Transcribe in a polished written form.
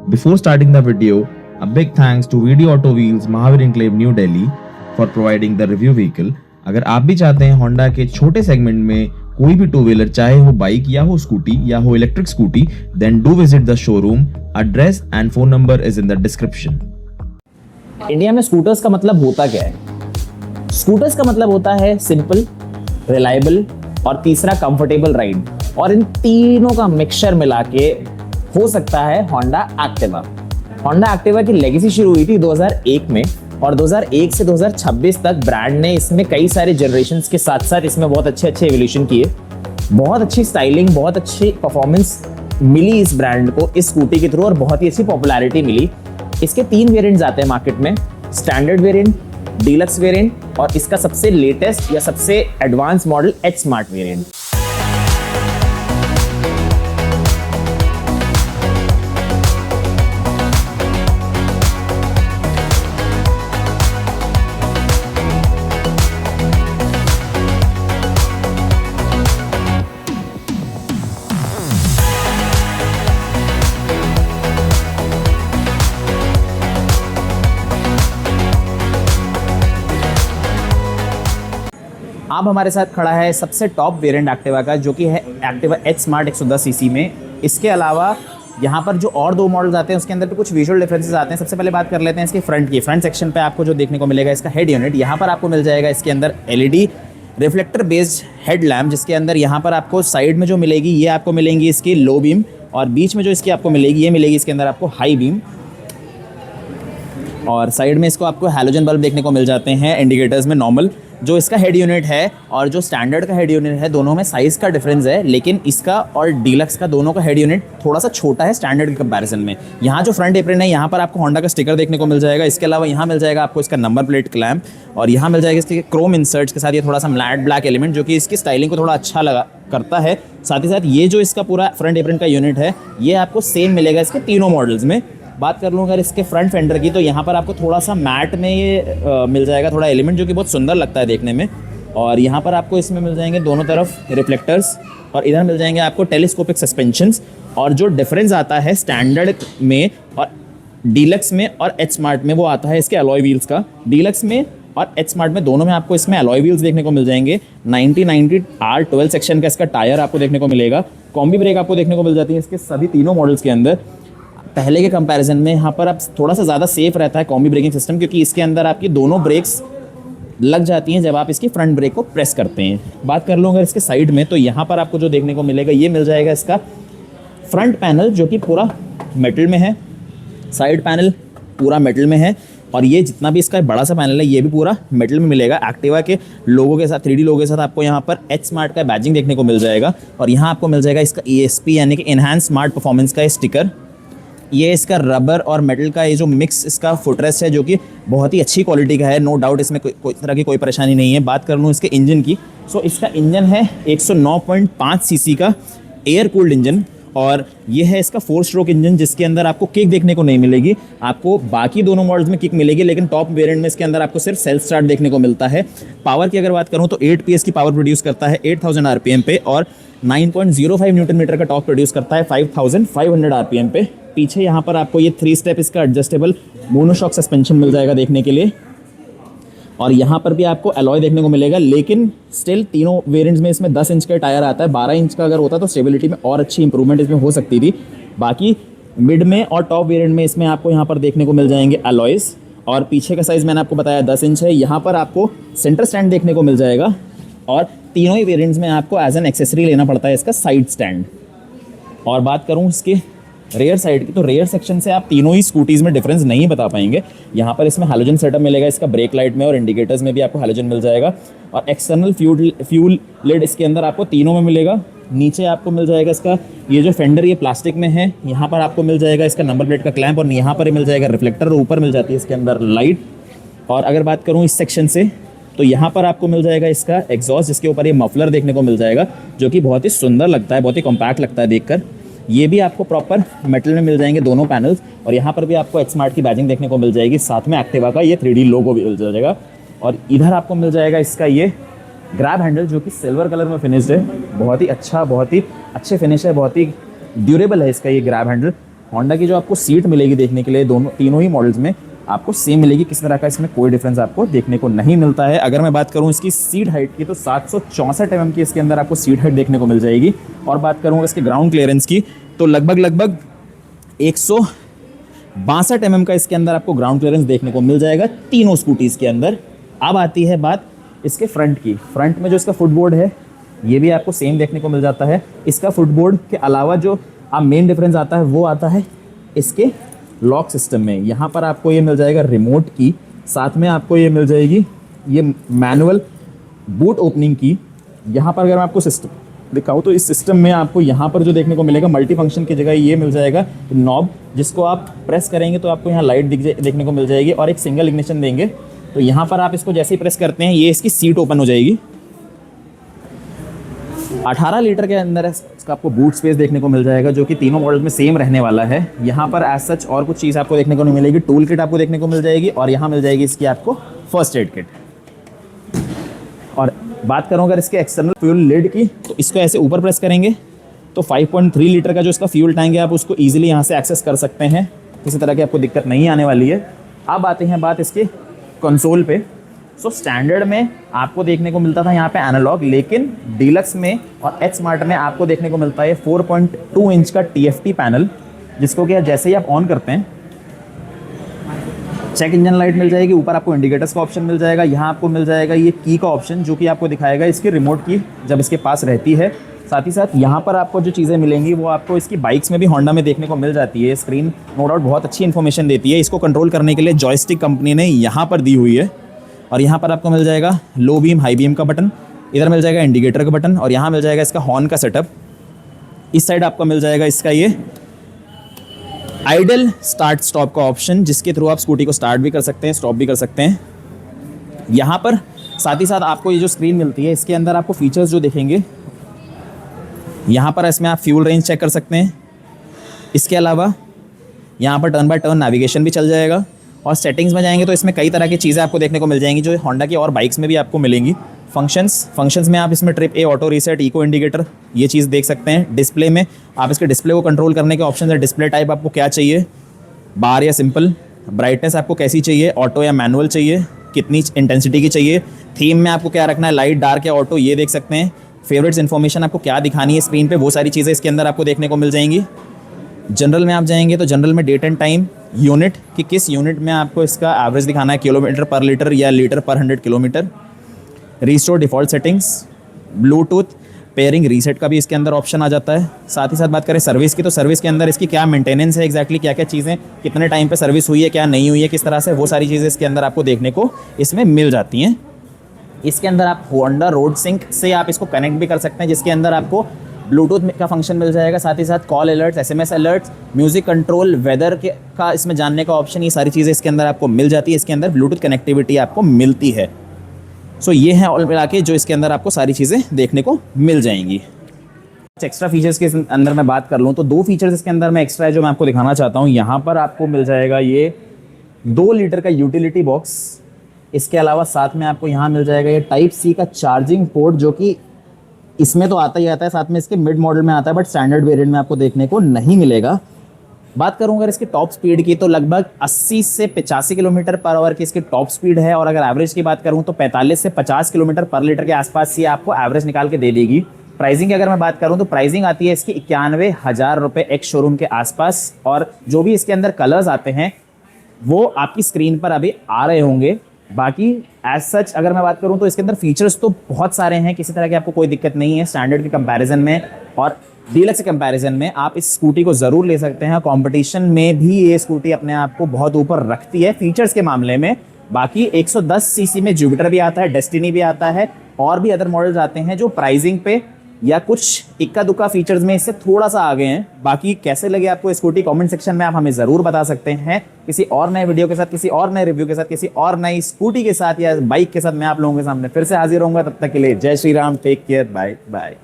Before starting the video, a big thanks to Video Auto Wheels Mahavir Enclave New Delhi for providing the review vehicle. अगर आप भी चाहते हैं Honda के छोटे सेगमेंट में कोई भी टू व्हीलर, चाहे हो बाइक या हो स्कूटी या हो electric scooty, then do visit the showroom. Address and phone number is in the description. India में स्कूटर्स का मतलब होता क्या है? स्कूटर्स का मतलब होता है सिंपल, रिलायबल और तीसरा कंफर्टेबल राइड, और इन तीनों का मिक्सचर मिला के हो सकता है होंडा एक्टिवा. होंडा एक्टिवा की लेगेसी शुरू हुई थी 2001 में, और 2001 से 2026 तक ब्रांड ने इसमें कई सारे जनरेशंस के साथ साथ इसमें बहुत अच्छे एवोल्यूशन किए. बहुत अच्छी स्टाइलिंग, बहुत अच्छी परफॉर्मेंस मिली इस ब्रांड को इस स्कूटी के थ्रू, और बहुत ही अच्छी पॉपुलैरिटी मिली. इसके 3 वेरिएंट्स आते हैं मार्केट में: स्टैंडर्ड वेरिएंट, डीलक्स वेरिएंट और इसका सबसे लेटेस्ट या सबसे advance model H smart variant. अब हमारे साथ खड़ा है सबसे टॉप वेरिएंट एक्टिवा का, जो कि है एक्टिवा एच स्मार्ट 110 सीसी में. इसके अलावा यहाँ पर जो और 2 मॉडल्स आते हैं उसके अंदर भी कुछ विजुअल डिफरेंसेस आते हैं. सबसे पहले बात कर लेते हैं इसके फ्रंट की. फ्रंट सेक्शन पे आपको जो देखने को मिलेगा इसका हेड यूनिट. यहाँ पर आपको मिल जाएगा इसके अंदर LED reflector based head lamp, जिसके अंदर यहाँ पर आपको साइड में जो मिलेगी ये आपको मिलेंगी इसकी लो बीम, और बीच में जो इसकी आपको मिलेगी ये मिलेगी इसके अंदर आपको हाई बीम, और साइड में इसको आपको हैलोजन बल्ब देखने को मिल जाते हैं इंडिकेटर्स में नॉर्मल. जो इसका हेड यूनिट है और जो स्टैंडर्ड का हेड यूनिट है, दोनों में साइज़ का डिफरेंस है, लेकिन इसका और डीलक्स का दोनों का हेड यूनिट थोड़ा सा छोटा है स्टैंडर्ड के कंपैरिजन में. यहाँ जो फ्रंट एप्रन है, यहाँ पर आपको होंडा का स्टिकर देखने को मिल जाएगा. इसके अलावा यहाँ मिल जाएगा आपको इसका नंबर प्लेट क्लैम्प, और यहाँ मिल जाएगा इसके क्रोम इंसर्ट्स के साथ ये थोड़ा सा मैट ब्लैक एलिमेंट, जो कि इसकी स्टाइलिंग को थोड़ा अच्छा लगा करता है. साथ ही साथ ये जो इसका पूरा फ्रंट एप्रन का यूनिट है, ये आपको सेम मिलेगा इसके तीनों मॉडल्स में. बात कर लूँ अगर इसके फ्रंट फेंडर की, तो यहाँ पर आपको थोड़ा सा मैट में ये मिल जाएगा थोड़ा एलिमेंट, जो कि बहुत सुंदर लगता है देखने में. और यहाँ पर आपको इसमें मिल जाएंगे दोनों तरफ रिफ्लेक्टर्स, और इधर मिल जाएंगे आपको टेलीस्कोपिक सस्पेंशंस. और जो डिफरेंस आता है स्टैंडर्ड में और डीलक्स में और एच स्मार्ट में, वो आता है इसके अलॉय व्हील्स का. डीलक्स में और एच स्मार्ट में दोनों में आपको इसमें अलॉय व्हील्स देखने को मिल जाएंगे. 90 R12 सेक्शन का इसका टायर आपको देखने को मिलेगा. कॉम्बी ब्रेक आपको देखने को मिल जाती है इसके सभी तीनों मॉडल्स के अंदर. पहले के कंपैरिजन में यहाँ पर आप थोड़ा सा ज़्यादा सेफ रहता है कॉम्बी ब्रेकिंग सिस्टम, क्योंकि इसके अंदर आपकी दोनों ब्रेक्स लग जाती हैं जब आप इसकी फ्रंट ब्रेक को प्रेस करते हैं. बात कर लूँ अगर इसके साइड में, तो यहाँ पर आपको जो देखने को मिलेगा ये मिल जाएगा इसका फ्रंट पैनल, जो कि पूरा मेटल में है. साइड पैनल पूरा मेटल में है, और ये जितना भी इसका बड़ा सा पैनल है ये भी पूरा मेटल में मिलेगा. एक्टिवा के लोगो के साथ, 3D लोगो के साथ आपको यहाँ पर एच स्मार्ट का बैजिंग देखने को मिल जाएगा. और यहाँ आपको मिल जाएगा इसका ESP यानी कि एनहांस स्मार्ट परफॉर्मेंस का स्टिकर. ये इसका रबर और मेटल का ये जो मिक्स इसका फुटरेस्ट है, जो कि बहुत ही अच्छी क्वालिटी का है. नो डाउट इसमें कोई तरह की कोई परेशानी नहीं है. बात कर लूँ इसके इंजन की, सो इसका इंजन है 109.5 सीसी का एयर कूल्ड इंजन, और ये है इसका 4 स्ट्रोक इंजन, जिसके अंदर आपको किक देखने को नहीं मिलेगी. आपको बाकी दोनों मॉडल्स में किक मिलेगी, लेकिन टॉप वेरिएंट में इसके अंदर आपको सिर्फ सेल्फ स्टार्ट देखने को मिलता है. पावर की अगर बात करूँ तो 8 PS की पावर प्रोड्यूस करता है 8000 RPM पे, और 9.05 न्यूटन मीटर का टॉर्क प्रोड्यूस करता है 5500 RPM पे. पीछे यहाँ पर आपको ये 3 स्टेप इसका एडजस्टेबल मोनोशॉक सस्पेंशन मिल जाएगा देखने के लिए, और यहाँ पर भी आपको अलॉय देखने को मिलेगा. लेकिन स्टिल तीनों वेरिएंट्स में इसमें 10 इंच का टायर आता है. 12 इंच का अगर होता तो स्टेबिलिटी में और अच्छी इंप्रूवमेंट इसमें हो सकती थी. बाकी मिड में और टॉप वेरिएंट में इसमें आपको यहाँ पर देखने को मिल जाएंगे अलॉयज़, और पीछे का साइज़ मैंने आपको बताया 10 इंच है. यहाँ पर आपको सेंटर स्टैंड देखने को मिल जाएगा, और तीनों ही वेरिएंट्स में आपको एज एन एक्सेसरी लेना पड़ता है इसका साइड स्टैंड. और बात करूँ इसके रेयर साइड की, तो रेयर सेक्शन से आप तीनों ही स्कूटीज़ में डिफरेंस नहीं बता पाएंगे. यहाँ पर इसमें हैलोजन सेटअप मिलेगा इसका ब्रेक लाइट में, और इंडिकेटर्स में भी आपको हैलोजन मिल जाएगा. और एक्सटर्नल फ्यूल लिड इसके अंदर आपको तीनों में मिलेगा. नीचे आपको मिल जाएगा इसका ये जो फेंडर, ये प्लास्टिक में है. यहाँ पर आपको मिल जाएगा इसका नंबर प्लेट का क्लैंप, और यहाँ पर मिल जाएगा रिफ्लेक्टर, और ऊपर मिल जाती है इसके अंदर लाइट. और अगर बात करूँ इस सेक्शन से, तो यहाँ पर आपको मिल जाएगा इसका एग्जॉस्ट, जिसके ऊपर ये मफलर देखने को मिल जाएगा, जो कि बहुत ही सुंदर लगता है, बहुत ही कॉम्पैक्ट लगता है देखकर. ये भी आपको प्रॉपर मेटल में मिल जाएंगे दोनों पैनल्स, और यहाँ पर भी आपको एच स्मार्ट की बैजिंग देखने को मिल जाएगी. साथ में एक्टिवा का ये 3D लोगो भी मिल जाएगा. और इधर आपको मिल जाएगा इसका ये ग्रैब हैंडल, जो कि सिल्वर कलर में फिनिश्ड है. बहुत ही अच्छा, बहुत ही अच्छे फिनिश है, बहुत ही ड्यूरेबल है इसका ये ग्रैब हैंडल. होंडा की जो आपको सीट मिलेगी देखने के लिए दोनों तीनों ही मॉडल्स में आपको सेम मिलेगी, किसी तरह का इसमें कोई डिफरेंस आपको देखने को नहीं मिलता है। अगर मैं बात करूं इसकी सीट हाइट की तो 764 mm की इसके अंदर आपको सीट हाइट देखने को मिल जाएगी। और बात करूंगा इसके ग्राउंड क्लियरेंस की तो लगभग 162 mm का इसके अंदर आपको ग्राउंड क्लियरेंस देखने को मिल जाएगा तीनों स्कूटीज़ के अंदर। अब आती है बात इसके फ्रंट की। फ्रंट में जो इसका फुटबोर्ड है ये भी आपको सेम देखने को मिल जाता है। इसका फुटबोर्ड के अलावा जो आप मेन डिफरेंस आता है वो आता है इसके लॉक सिस्टम में। यहाँ पर आपको ये मिल जाएगा रिमोट की, साथ में आपको ये मिल जाएगी ये मैनुअल बूट ओपनिंग की। यहाँ पर अगर मैं आपको सिस्टम दिखाऊँ तो इस सिस्टम में आपको यहाँ पर जो देखने को मिलेगा मल्टी फंक्शन की जगह ये मिल जाएगा नॉब, जिसको आप प्रेस करेंगे तो आपको यहाँ लाइट देखने को मिल जाएगी और एक सिंगल इग्निशन देंगे तो यहाँ पर आप इसको जैसे ही प्रेस करते हैं ये इसकी सीट ओपन हो जाएगी। 18 लीटर के अंदर इसका आपको बूट स्पेस देखने को मिल जाएगा जो कि तीनों मॉडल में सेम रहने वाला है। यहाँ पर एज सच और कुछ चीज़ आपको देखने को नहीं मिलेगी, टूल किट आपको देखने को मिल जाएगी और यहाँ मिल जाएगी इसकी आपको फर्स्ट एड किट। और बात करूँ अगर इसके एक्सटर्नल फ्यूल लिड की तो इसको ऐसे ऊपर प्रेस करेंगे तो 5.3 लीटर का जो इसका फ्यूल टैंक है आप उसको ईजिली यहाँ से एक्सेस कर सकते हैं, किसी तरह की आपको दिक्कत नहीं आने वाली है। अब आते हैं बात इसके कंसोल पे। सो स्टैंडर्ड में आपको देखने को मिलता था यहाँ पे एनालॉग, लेकिन डीलक्स में और एच स्मार्ट में आपको देखने को मिलता है 4.2 इंच का TFT पैनल, जिसको कि जैसे ही आप ऑन करते हैं चेक इंजन लाइट मिल जाएगी, ऊपर आपको इंडिकेटर्स का ऑप्शन मिल जाएगा, यहाँ आपको मिल जाएगा ये की का ऑप्शन जो कि आपको दिखाएगा इसकी रिमोट की जब इसके पास रहती है। साथ ही साथ यहाँ पर आपको जो चीज़ें मिलेंगी वो आपको इसकी बाइक्स में भी होंडा में देखने को मिल जाती है। स्क्रीन नो डाउट बहुत अच्छी इन्फॉर्मेशन देती है। इसको कंट्रोल करने के लिए जॉयस्टिक कंपनी ने यहाँ पर दी हुई है और यहाँ पर आपको मिल जाएगा लो बीम हाई बीम का बटन, इधर मिल जाएगा इंडिकेटर का बटन और यहाँ मिल जाएगा इसका हॉर्न का सेटअप। इस साइड आपको मिल जाएगा इसका ये आइडल स्टार्ट स्टॉप का ऑप्शन, जिसके थ्रू आप स्कूटी को स्टार्ट भी कर सकते हैं, स्टॉप भी कर सकते हैं। यहाँ पर साथ ही साथ आपको ये जो स्क्रीन मिलती है इसके अंदर आपको फीचर्स जो देखेंगे, यहाँ पर इसमें आप फ्यूल रेंज चेक कर सकते हैं। इसके अलावा यहाँ पर टर्न बाय टर्न नेविगेशन भी चल जाएगा और सेटिंग्स में जाएंगे तो इसमें कई तरह की चीज़ें आपको देखने को मिल जाएंगी जो होंडा की और बाइक्स में भी आपको मिलेंगी। फंक्शंस में आप इसमें trip A, auto reset, eco indicator ये चीज़ देख सकते हैं। डिस्प्ले में आप इसके डिस्प्ले को कंट्रोल करने के ऑप्शन है। डिस्प्ले टाइप आपको क्या चाहिए, बार या सिंपल, ब्राइटनेस आपको कैसी चाहिए, ऑटो या मैनुअल चाहिए, कितनी इंटेंसिटी की चाहिए, थीम में आपको क्या रखना है, लाइट, डार्क या ऑटो, ये देख सकते हैं। फेवरेट्स इन्फॉर्मेशन आपको क्या दिखानी है स्क्रीन पे, वो सारी चीज़ें इसके अंदर आपको देखने को मिल जाएंगी। जनरल में आप जाएंगे तो जनरल में डेट एंड टाइम, यूनिट कि किस यूनिट में आपको इसका एवरेज दिखाना है, किलोमीटर पर लीटर या लीटर पर 100 kilometre. Restore default settings, Bluetooth, pairing, reset का भी इसके अंदर ऑप्शन आ जाता है। साथ ही साथ बात करें सर्विस की तो सर्विस के अंदर इसकी क्या मेंटेनेंस है, एग्जैक्टली क्या क्या चीज़ें, कितने टाइम पे सर्विस हुई है, क्या नहीं हुई है, किस तरह से, वो सारी चीज़ें इसके अंदर आपको देखने को इसमें मिल जाती हैं। इसके अंदर आप होंडा रोड सिंक से आप इसको कनेक्ट भी कर सकते हैं, जिसके अंदर आपको ब्लूटूथ का फंक्शन मिल जाएगा, साथ ही साथ call alerts, SMS alerts, music control, weather के का इसमें जानने का ऑप्शन, ये सारी चीज़ें इसके अंदर आपको मिल जाती है। इसके अंदर ब्लूटूथ कनेक्टिविटी आपको मिलती है। सो ये है ऑल मिला के जो इसके अंदर आपको सारी चीज़ें देखने को मिल जाएंगी। एक्स्ट्रा फीचर्स के अंदर मैं बात कर लूँ तो 2 फीचर्स इसके अंदर मैं एक्स्ट्रा है जो मैं आपको दिखाना चाहता हूँ। यहाँ पर आपको मिल जाएगा ये 2 लीटर का यूटिलिटी बॉक्स। इसके अलावा साथ में आपको यहाँ मिल जाएगा ये टाइप सी का चार्जिंग पोर्ट, जो कि इसमें तो आता ही आता है, साथ में इसके मिड मॉडल में आता है, बट स्टैंडर्ड वेरिएंट में आपको देखने को नहीं मिलेगा। बात करूँ अगर इसकी टॉप स्पीड की तो लगभग 80 से 85 किलोमीटर पर आवर की इसकी टॉप स्पीड है, और अगर एवरेज की बात करूँ तो 45 से 50 किलोमीटर पर लीटर के आसपास ये आपको एवरेज निकाल के दे देगी। प्राइसिंग की अगर मैं बात करूँ तो प्राइसिंग आती है इसकी 91,000 रुपये एक्स शोरूम के आसपास, और जो भी इसके अंदर कलर्स आते हैं वो आपकी स्क्रीन पर अभी आ रहे होंगे। बाकी एज सच अगर मैं बात करूं तो इसके अंदर फीचर्स तो बहुत सारे हैं, किसी तरह की आपको कोई दिक्कत नहीं है। स्टैंडर्ड के कंपैरिजन में और डीलक्स के कंपैरिजन में आप इस स्कूटी को ज़रूर ले सकते हैं। कंपटीशन में भी ये स्कूटी अपने आप को बहुत ऊपर रखती है फीचर्स के मामले में। बाकी 110 सीसी में जुपिटर भी आता है, डेस्टिनी भी आता है, और भी अदर मॉडल्स आते हैं जो प्राइसिंग पे या कुछ इक्का दुक्का फीचर्स में इससे थोड़ा सा आगे हैं। बाकी कैसे लगे आपको स्कूटी, कमेंट सेक्शन में आप हमें ज़रूर बता सकते हैं। किसी और नए वीडियो के साथ, किसी और नए रिव्यू के साथ, किसी और नई स्कूटी के साथ या बाइक के साथ मैं आप लोगों के सामने फिर से हाजिर होऊंगा। तब तक के लिए जय Shri Ram, take care, bye bye.